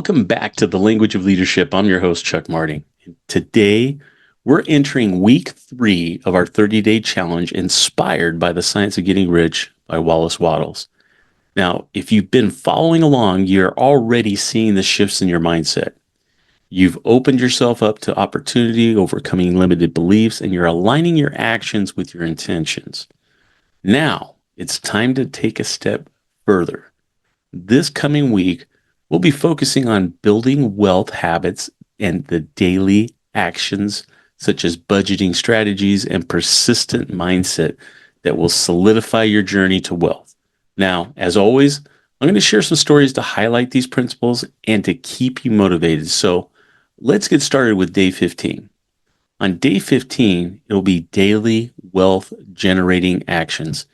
Welcome back to the Language of Leadership. I'm your host, Chuck Marting. Today, we're entering week 3 of our 30-day challenge inspired by The Science of Getting Rich by Wallace Wattles. Now, if you've been following along, you're already seeing the shifts in your mindset. You've opened yourself up to opportunity, overcoming limited beliefs, and you're aligning your actions with your intentions. Now, it's time to take a step further. This coming week, we'll be focusing on building wealth habits and the daily actions, such as budgeting strategies and persistent mindset that will solidify your journey to wealth. Now, as always, I'm going to share some stories to highlight these principles and to keep you motivated. So let's get started with day 15. On day 15, it'll be daily wealth generating actions.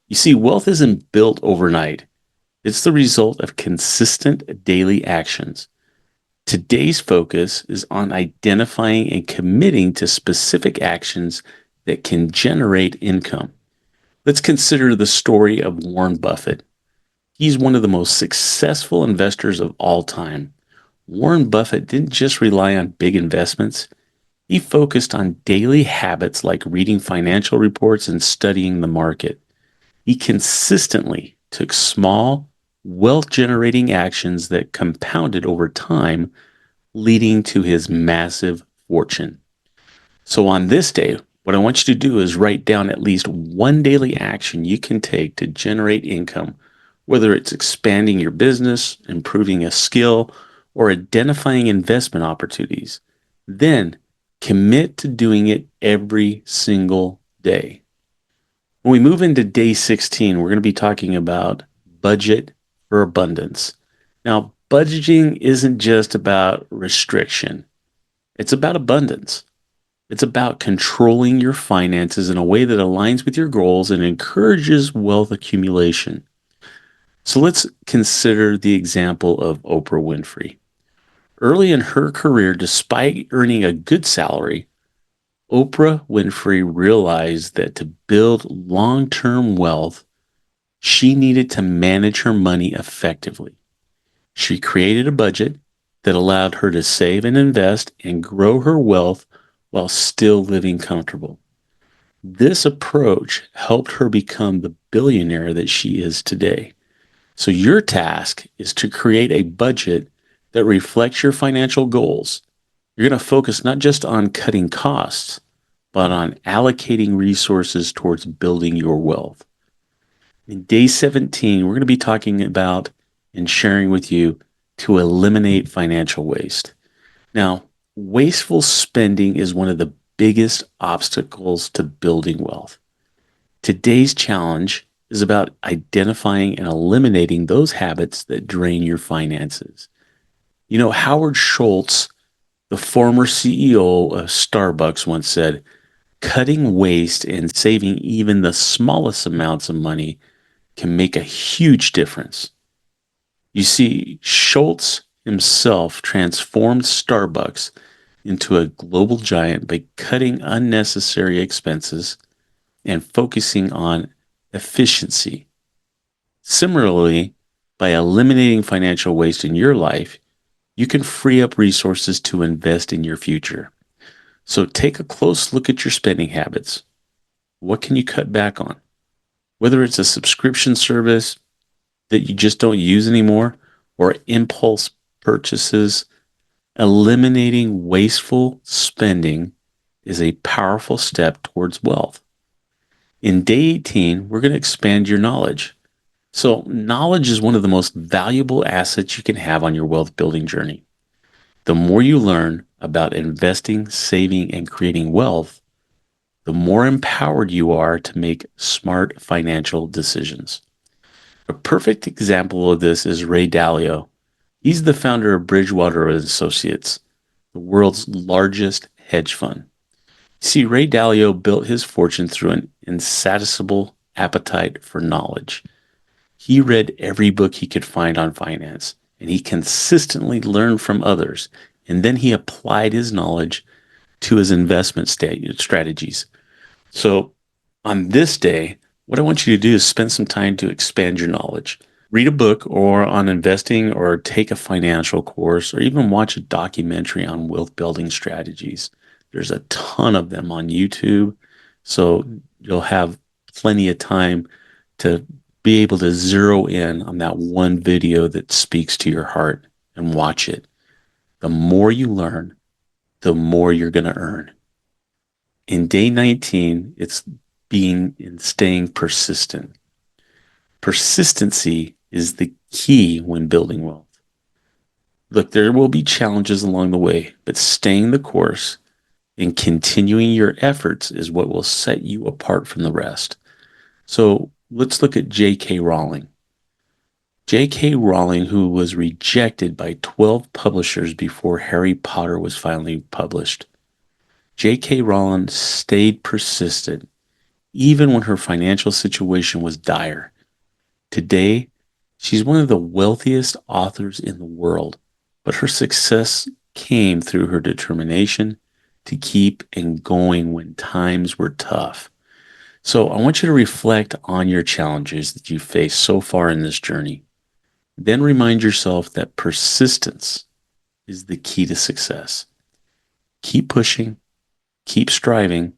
You see, wealth isn't built overnight. It's the result of consistent daily actions. Today's focus is on identifying and committing to specific actions that can generate income. Let's consider the story of Warren Buffett. He's one of the most successful investors of all time. Warren Buffett didn't just rely on big investments. He focused on daily habits like reading financial reports and studying the market. He consistently took small, wealth-generating actions that compounded over time, leading to his massive fortune. So on this day, what I want you to do is write down at least one daily action you can take to generate income, whether it's expanding your business, improving a skill, or identifying investment opportunities. Then commit to doing it every single day. When we move into day 16, we're going to be talking about budget for abundance. Now, budgeting isn't just about restriction. It's about abundance. It's about controlling your finances in a way that aligns with your goals and encourages wealth accumulation. So let's consider the example of Oprah Winfrey. Early in her career, despite earning a good salary, Oprah Winfrey realized that to build long-term wealth, she needed to manage her money effectively. She created a budget that allowed her to save and invest and grow her wealth while still living comfortable. This approach helped her become the billionaire that she is today. So your task is to create a budget that reflects your financial goals. You're going to focus not just on cutting costs, but on allocating resources towards building your wealth. In day 17, we're going to be talking about and sharing with you to eliminate financial waste. Now, wasteful spending is one of the biggest obstacles to building wealth. Today's challenge is about identifying and eliminating those habits that drain your finances. You know, Howard Schultz, the former CEO of Starbucks, once said, "Cutting waste and saving even the smallest amounts of money can make a huge difference." You see, Schultz himself transformed Starbucks into a global giant by cutting unnecessary expenses and focusing on efficiency. Similarly, by eliminating financial waste in your life, you can free up resources to invest in your future. So take a close look at your spending habits. What can you cut back on? Whether it's a subscription service that you just don't use anymore or impulse purchases, eliminating wasteful spending is a powerful step towards wealth. In day 18, we're going to expand your knowledge. So knowledge is one of the most valuable assets you can have on your wealth building journey. The more you learn about investing, saving, and creating wealth, the more empowered you are to make smart financial decisions. A perfect example of this is Ray Dalio. He's the founder of Bridgewater Associates, the world's largest hedge fund. See, Ray Dalio built his fortune through an insatiable appetite for knowledge. He read every book he could find on finance, and he consistently learned from others, and then he applied his knowledge to his investment strategies. So on this day, what I want you to do is spend some time to expand your knowledge. Read a book or on investing or take a financial course or even watch a documentary on wealth building strategies. There's a ton of them on YouTube. So you'll have plenty of time to be able to zero in on that one video that speaks to your heart and watch it. The more you learn, the more you're going to earn. In day 19, it's being and staying persistent. Persistency is the key when building wealth. Look, there will be challenges along the way, but staying the course and continuing your efforts is what will set you apart from the rest. So let's look at J.K. Rowling. J.K. Rowling, who was rejected by 12 publishers before Harry Potter was finally published. J.K. Rowling stayed persistent even when her financial situation was dire. Today, she's one of the wealthiest authors in the world, but her success came through her determination to keep and going when times were tough. So I want you to reflect on your challenges that you faced so far in this journey. Then remind yourself that persistence is the key to success. Keep pushing, keep striving,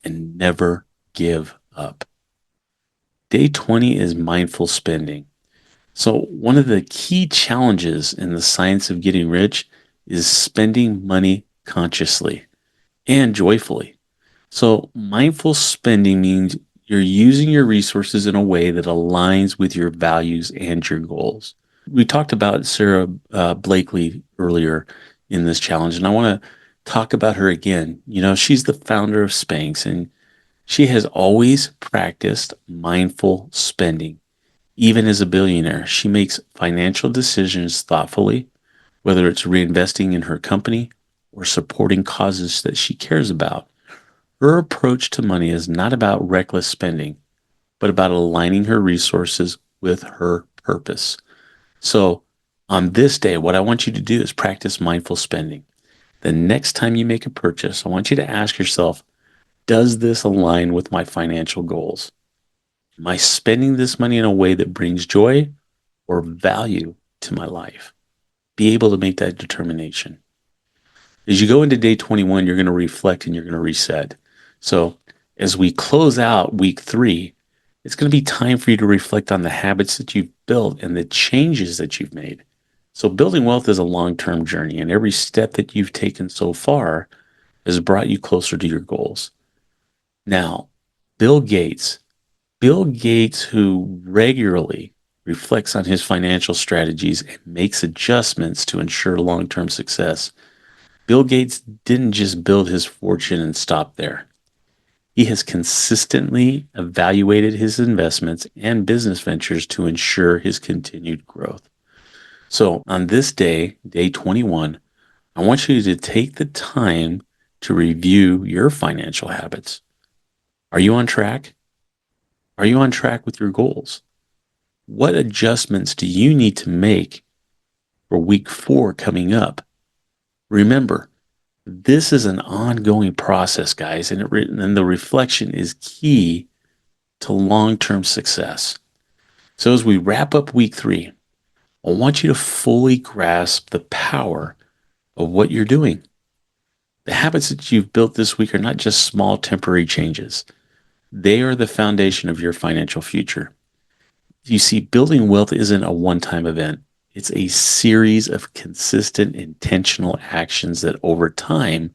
and never give up. Day 20 is mindful spending. So, one of the key challenges in the science of getting rich is spending money consciously and joyfully. So, mindful spending means you're using your resources in a way that aligns with your values and your goals. We talked about Sarah Blakely earlier in this challenge, and I want to talk about her again. You know, she's the founder of Spanx, and she has always practiced mindful spending. Even as a billionaire, she makes financial decisions thoughtfully, whether it's reinvesting in her company or supporting causes that she cares about. Her approach to money is not about reckless spending, but about aligning her resources with her purpose. So, on this day, what I want you to do is practice mindful spending. The next time you make a purchase, I want you to ask yourself, does this align with my financial goals? Am I spending this money in a way that brings joy or value to my life? Be able to make that determination. As you go into day 21, you're going to reflect and you're going to reset. So, as we close out week 3, it's going to be time for you to reflect on the habits that you've built and the changes that you've made. So, building wealth is a long term journey, and every step that you've taken so far has brought you closer to your goals. Now, Bill Gates, Bill Gates, who regularly reflects on his financial strategies and makes adjustments to ensure long term success. Bill Gates didn't just build his fortune and stop there. He has consistently evaluated his investments and business ventures to ensure his continued growth. So, on this day, day 21, I want you to take the time to review your financial habits. Are you on track? Are you on track with your goals? What adjustments do you need to make for week 4 coming up? Remember, this is an ongoing process, guys, and the reflection is key to long-term success. So as we wrap up week 3, I want you to fully grasp the power of what you're doing. The habits that you've built this week are not just small temporary changes. They are the foundation of your financial future. You see, building wealth isn't a one-time event. It's a series of consistent, intentional actions that over time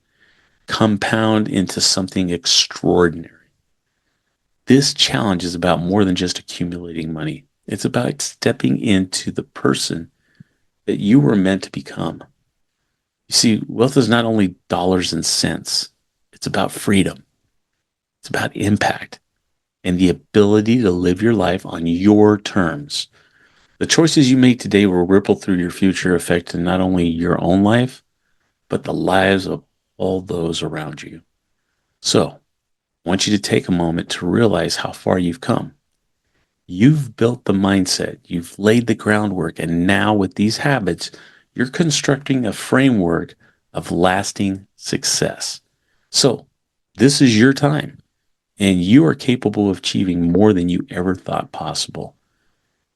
compound into something extraordinary. This challenge is about more than just accumulating money. It's about stepping into the person that you were meant to become. You see, wealth is not only dollars and cents. It's about freedom. It's about impact and the ability to live your life on your terms. The choices you make today will ripple through your future, affecting not only your own life, but the lives of all those around you. So, I want you to take a moment to realize how far you've come. You've built the mindset, you've laid the groundwork, and now with these habits, you're constructing a framework of lasting success. So, this is your time, and you are capable of achieving more than you ever thought possible.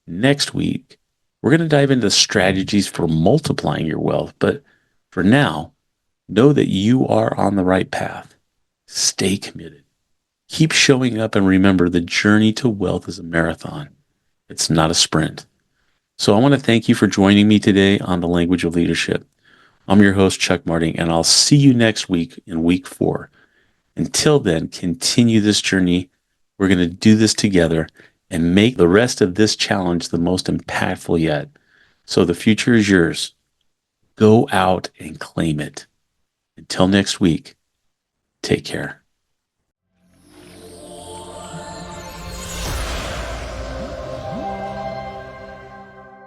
Next week, we're going to dive into strategies for multiplying your wealth. But for now, know that you are on the right path. Stay committed. Keep showing up and remember the journey to wealth is a marathon. It's not a sprint. So I want to thank you for joining me today on The Language of Leadership. I'm your host, Chuck Marting, and I'll see you next week in week 4. Until then, continue this journey. We're going to do this together and make the rest of this challenge the most impactful yet. So the future is yours. Go out and claim it. Until next week, take care.